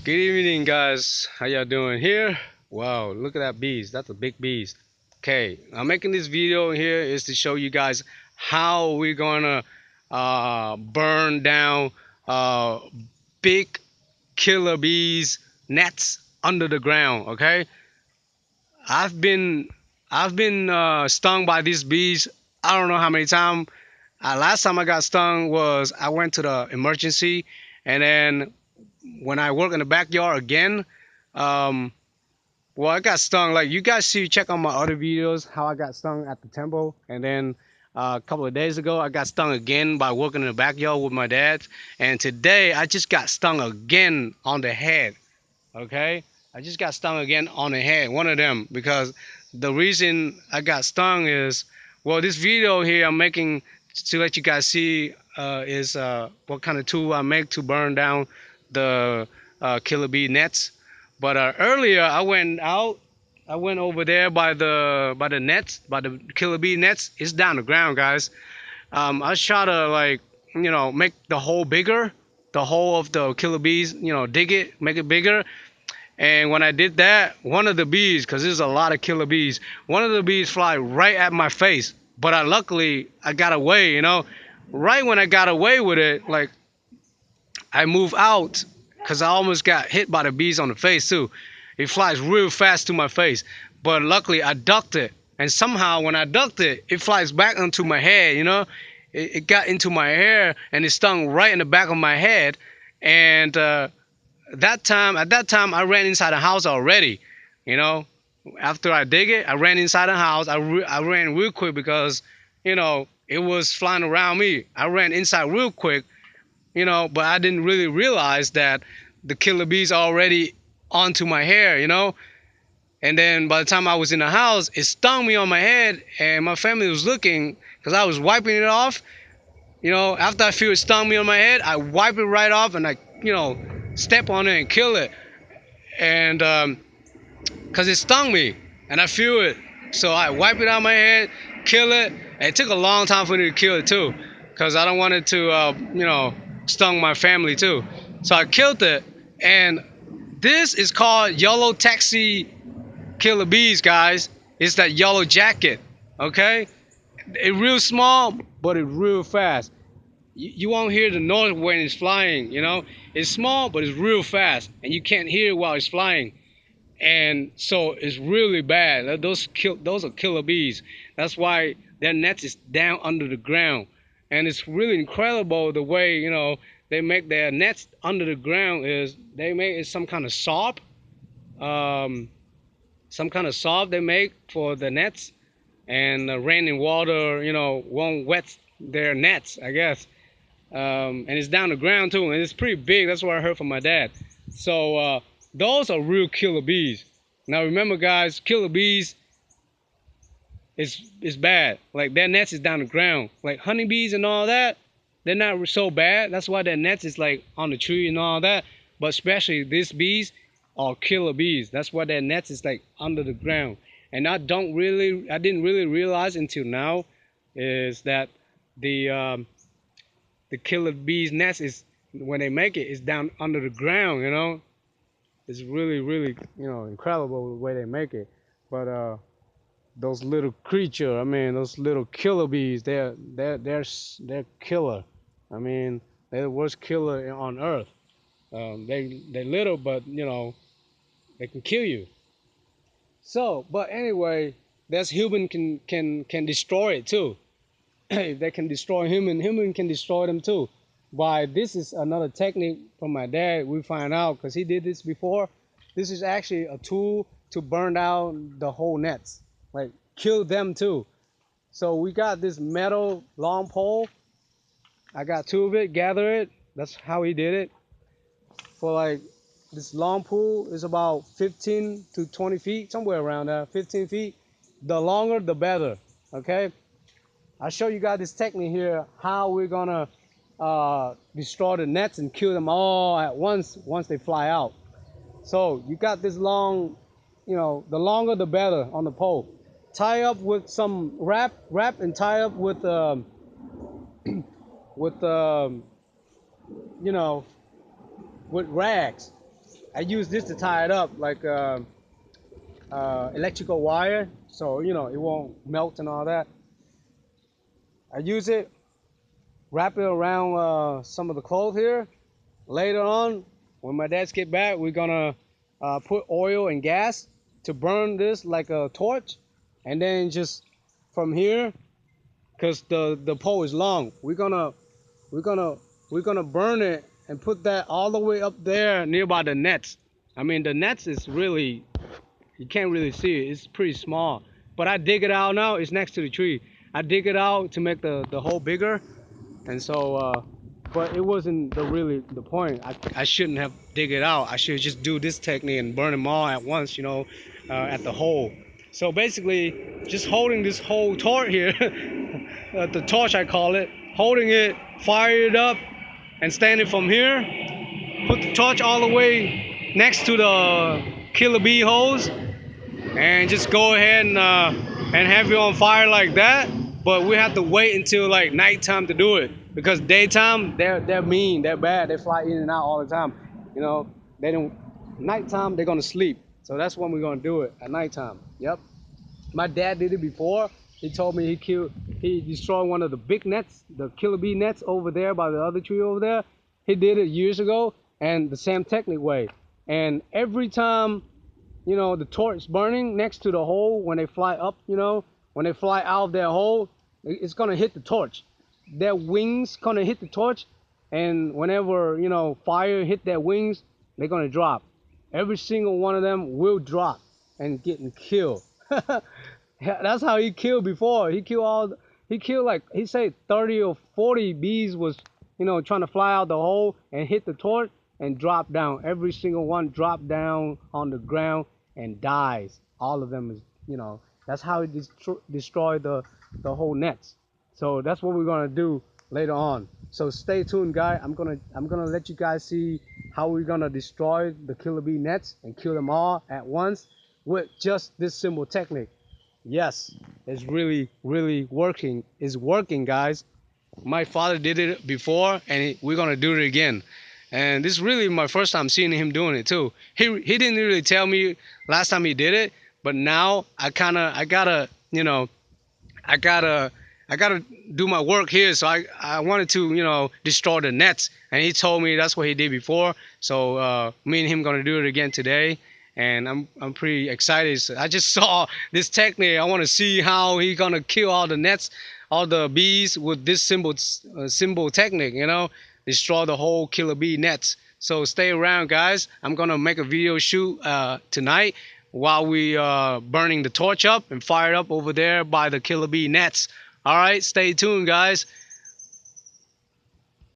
Good evening, guys. How y'all doing here? Wow, look at that beast. That's a big beast. Okay, I'm making this video here is to show you guys how we're gonna burn down uh, big killer bees nets under the ground. Okay, I've been I've been stung by these bees. I don't know how many times. Last time I got stung was I went to the emergency, and then when I work in the backyard again, um, well, I got stung. Like you guys see, check on my other videos how I got stung at the temple, and then a couple of days ago I got stung again by working in the backyard with my dad, and today I just got stung again on the head. Okay, I just got stung again on the head, one of them, because the reason I got stung is, well, this video here I'm making to let you guys see is what kind of tool I make to burn down the killer bee nets. But earlier I went out, I went over there by the nets, by the killer bee nets. It's down the ground, guys. I try to like make the hole bigger, the hole of the killer bees, dig it, make it bigger. And when I did that, one of the bees, because there's a lot of killer bees, one of the bees fly right at my face. But luckily I got away. Right when I got away with it, like I move out because I almost got hit by the bees on the face too. It flies real fast to my face, but luckily I ducked it, and somehow when I ducked it, it flies back onto my head. It got into my hair and it stung right in the back of my head. And at that time, I ran inside the house already. You know, After I dig it, I ran inside the house. I ran real quick because it was flying around me. I ran inside real quick, but I didn't really realize that the killer bees already onto my hair. And then by the time I was in the house, it stung me on my head, and my family was looking because I was wiping it off. After I feel it stung me on my head, I wipe it right off and I, step on it and kill it. And because it stung me and I feel it, so I wipe it out my head, kill it. And it took a long time for me to kill it too, because I don't want it to, stung my family too. So I killed it, and this is called yellow taxi killer bees, guys. It's that yellow jacket, okay? It's real small, but it's real fast. You won't hear the noise when it's flying. It's small, but it's real fast, and you can't hear it while it's flying. And so it's really bad. Those are killer bees. That's why their nets is down under the ground, and it's really incredible the way they make their nets under the ground. Is they make it um, some kind of soft they make for the nets, and rain and water won't wet their nets, I guess. And it's down the ground too, and it's pretty big. That's what I heard from my dad. So those are real killer bees. Now remember, guys, killer bees is bad. Like their nets is down the ground. Like honeybees and all that, they're not so bad. That's why their nets is like on the tree and all that. But especially these bees are killer bees. That's why their nets is like under the ground. And I didn't really realize until now is that the killer bees nest is, when they make it, is down under the ground. It's really, really, incredible the way they make it. But those little creature, I mean, those little killer bees, they're killer. I mean, they're the worst killer on earth. They're little, but they can kill you. So, but anyway, that's human can destroy it too. If they can destroy human can destroy them too. Why, this is another technique from my dad. We find out because he did this before. This is actually a tool to burn down the whole nets, like kill them too. So we got this metal long pole. I got two of it, gather it. That's how he did it. For like this long pole is about 15 to 20 feet, somewhere around there, 15 feet. The longer, the better. Okay. I'll show you guys this technique here, how we're gonna destroy the nets and kill them all at once they fly out. So you got this long, the longer the better on the pole. Tie up with some wrap and tie up with with you know with rags. I use this to tie it up like electrical wire, so you know it won't melt and all that. I use it, wrap it around some of the clothes here. Later on, when my dads get back, we're gonna put oil and gas to burn this like a torch, and then just from here, cause the pole is long, we're gonna we're gonna burn it and put that all the way up there nearby the nets. I mean the nets is really, you can't really see it. It's pretty small. But I dig it out now. It's next to the tree. I dig it out to make the hole bigger. And so, but it wasn't really the point. I shouldn't have dig it out. I should just do this technique and burn them all at once, you know, at the hole. So basically, just holding this whole torch here, the torch I call it, holding it, fire it up, and standing from here, put the torch all the way next to the killer bee hose, and just go ahead and have it on fire like that. But we have to wait until like nighttime to do it, because daytime they're mean, they're bad, they fly in and out all the time. You know, they don't. Nighttime they're gonna sleep, so that's when we're gonna do it at nighttime. Yep. My dad did it before. He told me he destroyed one of the big nets, the killer bee nets over there by the other tree over there. He did it years ago, and the same technique way. And every time, you know, the torch burning next to the hole, when they fly up, you know, when they fly out of their hole, it's gonna hit the torch. Their wings gonna hit the torch, and whenever, you know, fire hit their wings, they're gonna drop. Every single one of them will drop and getting killed. That's how he killed before. He killed like, he said 30 or 40 bees was, you know, trying to fly out the hole and hit the torch and drop down. Every single one dropped down on the ground and dies. All of them is, you know, that's how he destroyed the whole nets. So that's what we're gonna do later on. So stay tuned, guys. I'm gonna let you guys see how we're gonna destroy the killer bee nets and kill them all at once with just this simple technique. Yes, it's really working. It's working, guys. My father did it before, and we're gonna do it again. And this is really my first time seeing him doing it too. He didn't really tell me last time he did it, but now I gotta, you know, I gotta do my work here. So I wanted to, you know, destroy the nets, and he told me that's what he did before. So me and him gonna do it again today, and I'm pretty excited. So I just saw this technique. I want to see how he gonna kill all the nets, all the bees with this simple technique. You know, destroy the whole killer bee nets. So stay around, guys. I'm gonna make a video shoot tonight while we burning the torch up and fire it up over there by the killer bee nets. All right, stay tuned, guys.